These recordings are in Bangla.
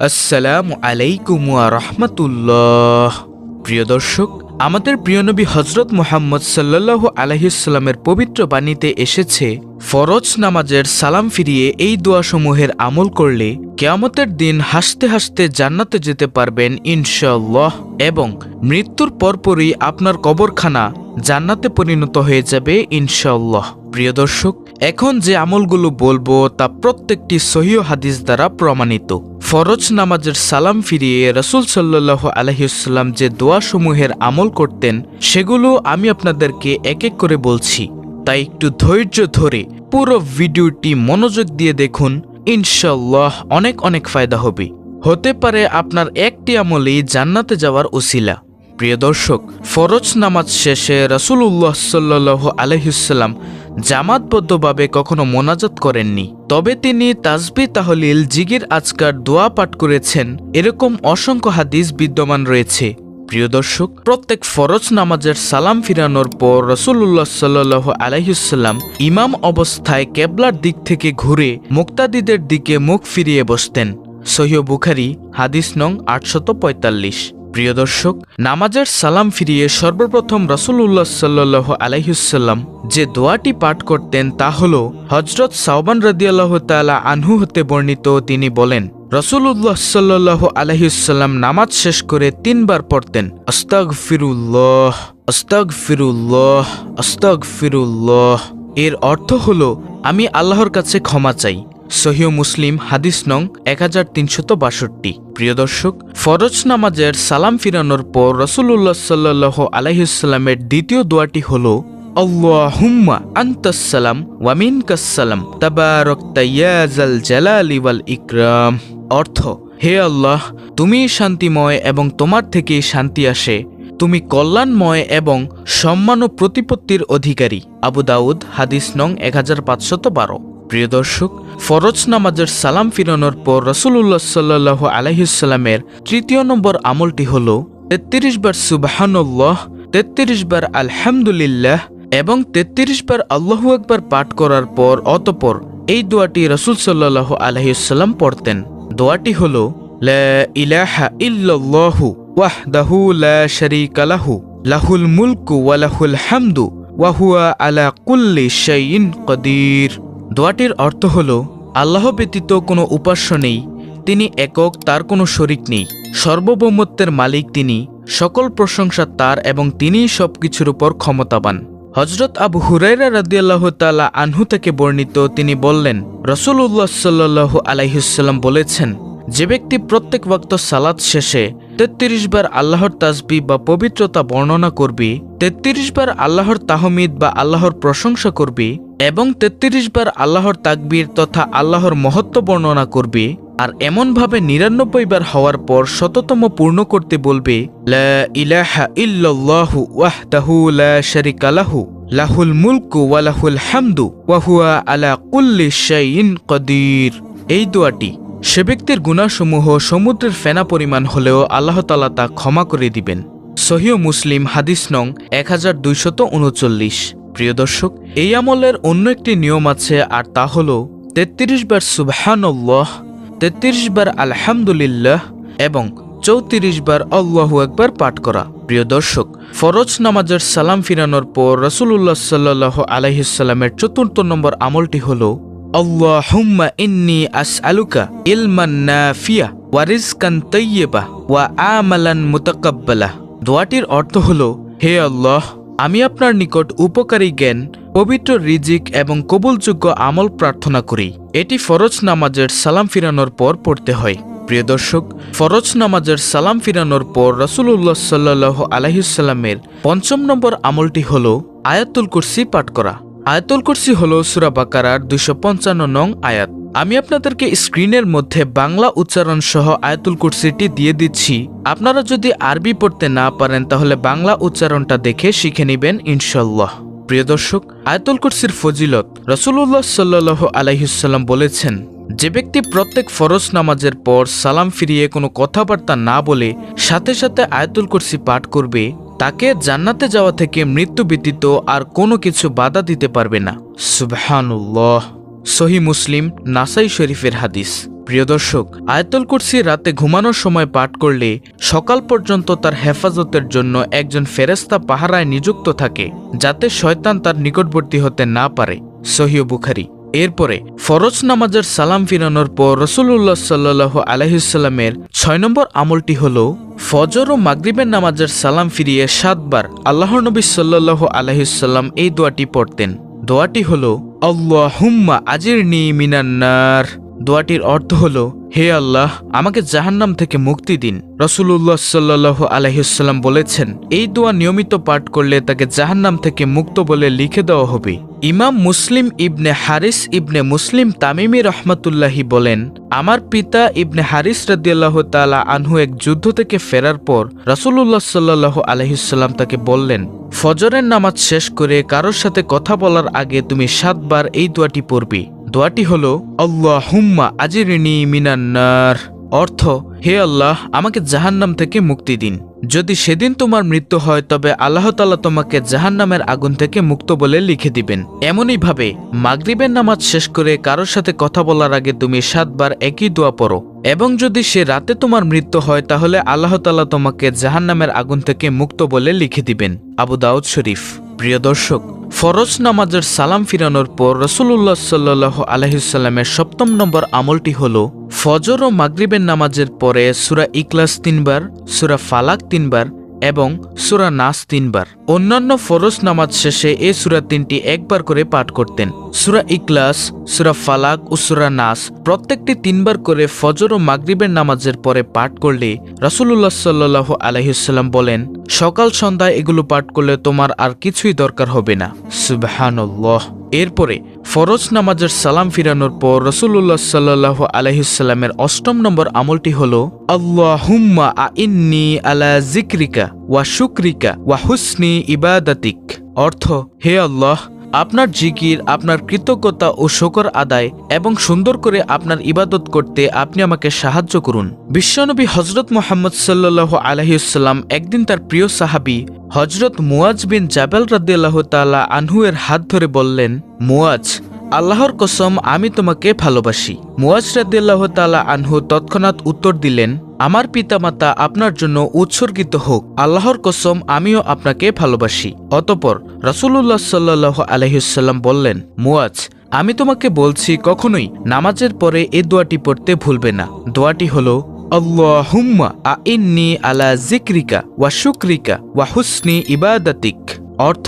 আসসালামু আলাইকুম ওয়া রাহমাতুল্লাহ। প্রিয় দর্শক, আমাদের প্রিয় নবী হযরত মুহাম্মদ সাল্লাল্লাহু আলাইহি সাল্লামের পবিত্র বাণীতে এসেছে, ফরজ নামাজের সালাম ফিরিয়ে এই দোয়াসমূহের আমল করলে কিয়ামতের দিন হাসতে হাসতে জান্নাতে যেতে পারবেন ইনশাআল্লাহ, এবং মৃত্যুর পরপরই আপনার কবরখানা জান্নাতে পরিণত হয়ে যাবে ইনশাআল্লাহ। প্রিয় দর্শক, এখন যে আমলগুলো বলবো তা প্রত্যেকটি সহিহ হাদিস দ্বারা প্রমাণিত। ফরজ নামাজের সালাম ফিরিয়ে রাসূল সাল্লাল্লাহু আলাইহি ওয়াসাল্লাম যে দোয়াসমূহের আমল করতেন সেগুলো আমি আপনাদেরকে এক এক করে বলছি, তাই একটু ধৈর্য ধরে পুরো ভিডিওটি মনোযোগ দিয়ে দেখুন, ইনশাআল্লাহ অনেক অনেক ফায়দা হবে। হতে পারে আপনার একটি আমলেই জান্নাতে যাওয়ার উসিলা। প্রিয় দর্শক, ফরজ নামাজ শেষে রাসূলুল্লাহ সাল্লাল্লাহু আলাইহি ওয়াসাল্লাম জামাতবদ্ধভাবে কখনো মোনাজাত করেননি, তবে তিনি তাসবিহ, তাহলিল, জিকির, আজকার, দোয়া পাঠ করেছেন। এরকম অসংখ্য হাদিস বিদ্যমান রয়েছে। প্রিয় দর্শক, প্রত্যেক ফরজ নামাজের সালাম ফিরানোর পর রাসূলুল্লাহ সাল্লাল্লাহু আলাইহি ওয়াসাল্লাম ইমাম অবস্থায় কেবলার দিক থেকে ঘুরে মুক্তাদিদের দিকে মুখ ফিরিয়ে বসতেন। সহিহ বুখারী হাদিস নং 845। প্রিয় দর্শক, নামাজের সালাম ফিরিয়ে সর্বপ্রথম রাসূলুল্লাহ সাল্লাল্লাহু আলাইহি ওয়াসাল্লাম যে দোয়াটি পাঠ করতেন তা হল হযরত সাওবান রাদিয়াল্লাহু তাআলা আনহু হতে বর্ণিত। তিনি বলেন, রাসূলুল্লাহ সাল্লাল্লাহু আলাইহি ওয়াসাল্লাম নামাজ শেষ করে 3 বার পড়তেন, আস্তাগফিরুল্লাহ, আস্তাগফিরুল্লাহ, আস্তাগফিরুল্লাহ। এর অর্থ হল, আমি আল্লাহর কাছে ক্ষমা চাই। সহিহ মুসলিম হাদিস নং 1362। প্রিয় দর্শক, ফরজ নামাজের সালাম ফিরানোর পর রাসূলুল্লাহ সাল্লাল্লাহু আলাইহি ওয়াসাল্লামের দ্বিতীয় দোয়াটি হলো, আল্লাহুম্মা আনতাস সালাম ওয়া মিনকাস সালাম তাবারাকতা ইয়া যাল জালালি ওয়াল ইকরাম। অর্থ, হে আল্লাহ, তুমি শান্তিময় এবং তোমার থেকেই শান্তি আসে, তুমি কল্যাণময় এবং সম্মান ও প্রতিপত্তির অধিকারী। আবু দাউদ হাদিস নং 1512। প্রিয় দর্শক, ফরজ নামাজের সালাম ফিরানোর পর রাসূলুল্লাহ সাল্লাল্লাহু আলাইহি ওয়াসাল্লামের তৃতীয় নম্বর আমলটি হল 33 বার সুবহানাল্লাহ, 33 বার আলহামদুলিল্লাহ এবং 33 বার আল্লাহু আকবার পাঠ করার পর অতঃপর এই দোয়াটি রাসূল সাল্লাল্লাহু আলাইহি ওয়াসাল্লাম পড়তেন। দোয়াটি হল, লা ইলাহা ইল্লাল্লাহু ওয়াহদাহু লা শারীকা লাহু, লাহুল মুলকু ওয়া লাহুল হামদু ওয়া হুয়া আলা কুল্লি শাইইন কাদির। দোয়াটির অর্থ হল, আল্লাহ ব্যতীত কোনো উপাস্য নেই, তিনি একক, তার কোনো শরিক নেই, সর্বভৌমত্বের মালিক তিনি, সকল প্রশংসা তার এবং তিনিই সবকিছুর উপর ক্ষমতাবান। হযরত আবু হুরায়রা রাদিয়াল্লাহু তাআলা আনহু থেকে বর্ণিত, তিনি বললেন, রাসূলুল্লাহ সাল্লাল্লাহু আলাইহি ওয়াসাল্লাম বলেছেন, যে ব্যক্তি প্রত্যেক ওয়াক্ত সালাত শেষে 33 বার আল্লাহর তাসবিহ বা পবিত্রতা বর্ণনা করবে, 33 বার আল্লাহর তাহমিদ বা আল্লাহর প্রশংসা করবে এবং 33 বার আল্লাহর তাকবীর তথা আল্লাহর মহত্ব বর্ণনা করবে, আর এমনভাবে 99 বার হওয়ার পর শততম পূর্ণ করতে বলবে, লা ইলাহা ইল্লাল্লাহু ওয়াহদাহু লা শারীকা লাহু, লাহুল মুলকু ওয়া লাহুল হামদু ওয়া হুয়া আলা কুল্লি শাইইন কাদির। এই দোয়াটি সে ব্যক্তির গুনাহসমূহ সমুদ্রের ফেনা পরিমাণ হলেও আল্লাহ তাআলা তা ক্ষমা করে দিবেন। সহিহ মুসলিম হাদিস নং 1239। প্রিয় দর্শক, এই আমলের অন্য একটি নিয়ম আছে, আর তা হল 33 বার সুবহানাল্লাহ, 33 বার আলহামদুলিল্লাহ এবং 34 বার আল্লাহু আকবার পাঠ করা। প্রিয় দর্শক, ফরজ নামাজের সালাম ফিরানোর পর রাসূলুল্লাহ সাল্লাল্লাহু আলাইহি ওয়াসাল্লামের 4র্থ নম্বর আমলটি হল, আল্লাহুম্মা ইন্নী আসআলুকা ইলমান নাফিয়া ওয়া রিজকান তাইয়্যিবা ওয়া আমালান মুতাকাব্বালা। দোয়াটির অর্থ হল, হে আল্লাহ, আমি আপনার নিকট উপকারী জ্ঞান, পবিত্র রিজিক এবং কবুলযোগ্য আমল প্রার্থনা করি। এটি ফরজ নামাজের সালাম ফিরানোর পর পড়তে হয়। প্রিয় দর্শক, ফরজ নামাজের সালাম ফিরানোর পর রাসূলুল্লাহ সাল্লাল্লাহু আলাইহি ওয়াসাল্লামের 5ম নম্বর আমলটি হল আয়াতুল কুরসি পাঠ করা। আয়াতুল কুরসি হল সূরা বাকারার 255 নং আয়াত। আমি আপনাদেরকে স্ক্রিনের মধ্যে বাংলা উচ্চারণ সহ আয়াতুল কুরসিটি দিয়ে দিচ্ছি। আপনারা যদি আরবি পড়তে না পারেন তাহলে বাংলা উচ্চারণটা দেখে শিখে নেবেন ইনশাআল্লাহ। প্রিয় দর্শক, আয়াতুল কুরসির ফজিলত রাসূলুল্লাহ সাল্লাল্লাহু আলাইহি ওয়াসাল্লাম বলেছেন, যে ব্যক্তি প্রত্যেক ফরজ নামাজের পর সালাম ফিরিয়ে কোনো কথাবার্তা না বলে সাথে সাথে আয়াতুল কুরসি পাঠ করবে, তাকে জান্নাতে যাওয়া থেকে মৃত্যু ব্যতীত আর কোনো কিছু বাধা দিতে পারবে না। সুবহানাল্লাহ। সহিহ মুসলিম নাসাই শরীফের হাদিস। প্রিয় দর্শক, আয়াতুল কুরসি রাতে ঘুমানোর সময় পাঠ করলে সকাল পর্যন্ত তার হেফাজতের জন্য একজন ফেরেশতা পাহারায় নিযুক্ত থাকে, যাতে শয়তান তার নিকটবর্তী হতে না পারে। সহিহ বুখারী। এরপরে ফরজ নামাজের সালাম ফিরানোর পর রাসূলুল্লাহ সাল্লাল্লাহু আলাইহি ওয়াসাল্লামের ৬ নম্বর আমলটি হল ফজর ও মাগরিবের নামাজের সালাম ফিরিয়ে ৭ বার আল্লাহর নবী সাল্লাল্লাহু আলাইহি ওয়াসাল্লাম এই দোয়াটি পড়তেন। দোয়াটি হল আল্লাহুম্মা আজিরনি মিনান নার। দোয়াটির অর্থ হল, হে আল্লাহ, আমাকে জাহান্নাম থেকে মুক্তি দিন। রাসূলুল্লাহ সাল্লাল্লাহু আলাইহি ওয়াসাল্লাম বলেছেন, এই দোয়া নিয়মিত পাঠ করলে তাকে জাহান্নাম থেকে মুক্ত বলে লিখে দেওয়া হবে। ইমাম মুসলিম ইবনে হারিস ইবনে মুসলিম তামিমি রহমাতুল্লাহি বলেন, আমার পিতা ইবনে হারিস রাদিয়াল্লাহু তাআলা আনহু এক যুদ্ধ থেকে ফেরার পর রাসূলুল্লাহ সাল্লাল্লাহু আলাইহি ওয়াসাল্লাম তাকে বললেন, ফজরের নামাজ শেষ করে কারোর সাথে কথা বলার আগে তুমি ৭ বার এই দোয়াটি পড়বে। দোয়াটি হল আল্লাহুম্মা আজিরনি মিনান নার। অর্থ, হে আল্লাহ, আমাকে জাহান্নাম থেকে মুক্তি দিন। যদি সেদিন তোমার মৃত্যু হয় তবে আল্লাহ তাআলা তোমাকে জাহান্নামের আগুন থেকে মুক্ত বলে লিখে দিবেন। এমনই ভাবে মাগরিবের নামাজ শেষ করে কারোর সাথে কথা বলার আগে তুমি ৭ বার একই দোয়া পড়ো, এবং যদি সে রাতে তোমার মৃত্যু হয় তাহলে আল্লাহ তাআলা তোমাকে জাহান্নামের আগুন থেকে মুক্ত বলে লিখে দিবেন। আবু দাউদ শরীফ। প্রিয় দর্শক, ফরজ নামাজের সালাম ফিরানোর পর রাসূলুল্লাহ সাল্লাল্লাহু আলাইহি ওয়াসাল্লামের ৭ম নম্বর আমলটি হল ফজর ও মাগরিবের নামাজের পরে সূরা ইখলাস ৩ বার, সূরা ফালাক ৩ বার এবং সূরা নাস ৩ বার। অন্যান্য ফরজ নামাজ শেষে এই সূরা ৩টি একবার করে পাঠ করতেন। সূরা ইখলাস, সূরা ফালাক ও সূরা নাস প্রত্যেকটি ৩ বার করে ফজর ও মাগরিবের নামাজের পরে পাঠ করলে রাসূলুল্লাহ সাল্লাল্লাহু আলাইহি ওয়াসাল্লাম বলেন, সকাল সন্ধ্যায় এগুলো পাঠ করলে তোমার আর কিছুই দরকার হবে না। সুবহানাল্লাহ। এরপরে ফরজ নামাজের সালাম ফিরানোর পর রাসূলুল্লাহ সাল্লাল্লাহু আলাইহি ওয়াসাল্লামের ৮ম নম্বর আমলটি হল আল্লাহুম্মা আইন্নি আলা যিকরিকা ওয়া শুকরিকা ওয়া হুসনি ইবাদাতিক। অর্থ, হে আল্লাহ, আপনার জিকির, আপনার কৃতজ্ঞতা ও শকর আদায় এবং সুন্দর করে আপনার ইবাদত করতে আপনি আমাকে সাহায্য করুন। বিশ্বনবী হযরত মুহাম্মদ সাল্লাল্লাহু আলাইহি ওয়াসাল্লাম একদিন তার প্রিয় সাহাবী হযরত মুয়াজ বিন জাবাল রাদিয়াল্লাহু তাআলা আনহু এর হাত ধরে বললেন, মুয়াজ, আল্লাহর কসম আমি তোমাকে ভালোবাসি। মুয়াজ রাদিয়াল্লাহু তাআলা আনহু তৎক্ষণাৎ উত্তর দিলেন, আমার পিতামাতা আপনার জন্য উৎসর্গিত হোক, আল্লাহর কসম আমিও আপনাকে ভালোবাসি। অতঃপর রাসূলুল্লাহ সাল্লাল্লাহু আলাইহি ওয়াসাল্লাম বললেন, মুয়াজ, আমি তোমাকে বলছি কখনোই নামাজের পরে এই দোয়াটি পড়তে ভুলবে না। দোয়াটি হল আল্লাহুম্মা আইন্নি আলা যিকরিকা ওয়া শুকরিকা ওয়া হুসনি ইবাদাতিক। অর্থ,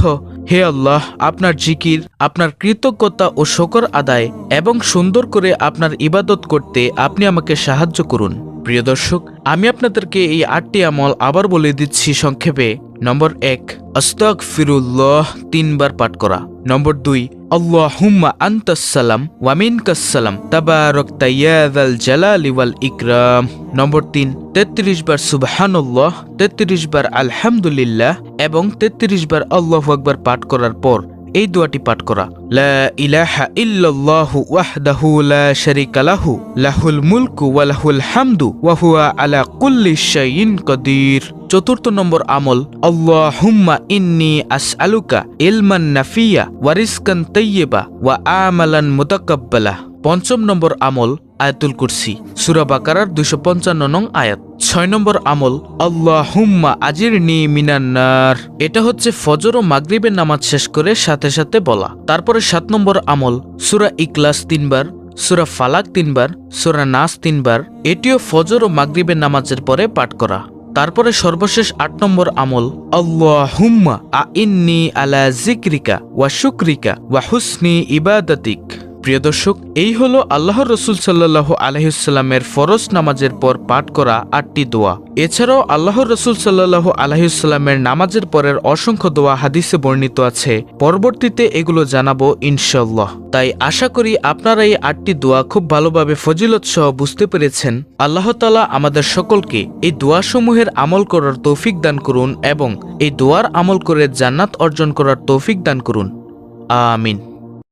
হে আল্লাহ, আপনার জিকির, আপনার কৃতজ্ঞতা ও শকর আদায় এবং সুন্দর করে আপনার ইবাদত করতে আপনি আমাকে সাহায্য করুন। প্রিয় দর্শক, আমি আপনাদেরকে এই ৮টি আমল আবার বলে দিচ্ছি সংক্ষেপে। নম্বর ১, আস্তাগফিরুল্লাহ ৩ বার পাঠ করা। নম্বর ২, আল্লাহুম্মা আনতাস সালাম ওয়া মিনকাস সালাম তাবারাকতা ইয়া যাল জালালি ওয়াল ইকরাম। নম্বর ৩, ৩৩ বার সুবহানাল্লাহ, ৩৩ বার আলহামদুলিল্লাহ এবং ৩৩ বার আল্লাহু আকবার পাঠ করার পর এই দোয়াটি পাঠ করা, লা ইলাহা ইল্লাল্লাহু ওয়াহদাহু লা শারীকা লাহু লাহুল মুলকু ওয়া লাহুল হামদু ওয়া হুয়া আলা কুল্লি শাইইন কাদির। ৪র্থ নম্বর আমল, আল্লাহুম্মা ইন্নী আসআলুকা ইলমান নাফিয়া ওয়া রিজকান তাইয়্যিবা ওয়া আমালান মুতাকাব্বালা। ৫ম নম্বর আমল, আয়াতুল কুরসি, সূরা বাকারার ২৫৫ নং আয়াত। ৬ নম্বর আমল, আল্লাহুম্মা আজিরনি মিনান নার। এটা হচ্ছে ফজর ও মাগরিবের নামাজ শেষ করে সাথে সাথে বলা। তারপরে ৭ নম্বর আমল, সূরা ইখলাস ৩ বার, সূরা ফালাক ৩ বার, সূরা নাস ৩ বার। এটিও ফজর ও মাগরিবের নামাজের পরে পাঠ করা। তারপরে সর্বশেষ ৮ নম্বর আমল, আল্লাহুম্মা আইন্নি আলা যিকরিকা ওয়া শুকরিকা ওয়া হুসনি ইবাদাতিক। প্রিয় দর্শক, এই হলো আল্লাহর রাসূল সাল্লাল্লাহু আলাইহি ওয়াসাল্লামের ফরজ নামাজের পর পাঠ করা ৮টি দোয়া। এছাড়াও আল্লাহর রাসূল সাল্লাল্লাহু আলাইহি ওয়াসাল্লামের নামাজের পরের অসংখ্য দোয়া হাদিসে বর্ণিত আছে। পরবর্তীতে এগুলো জানাবো ইনশাআল্লাহ। তাই আশা করি আপনারা এই ৮টি দোয়া খুব ভালোভাবে ফজিলত সহ বুঝতে পেরেছেন। আল্লাহ তাআলা আমাদের সকলকে এই দোয়াসমূহের আমল করার তৌফিক দান করুন এবং এই দোয়ার আমল করে জান্নাত অর্জন করার তৌফিক দান করুন। আমিন।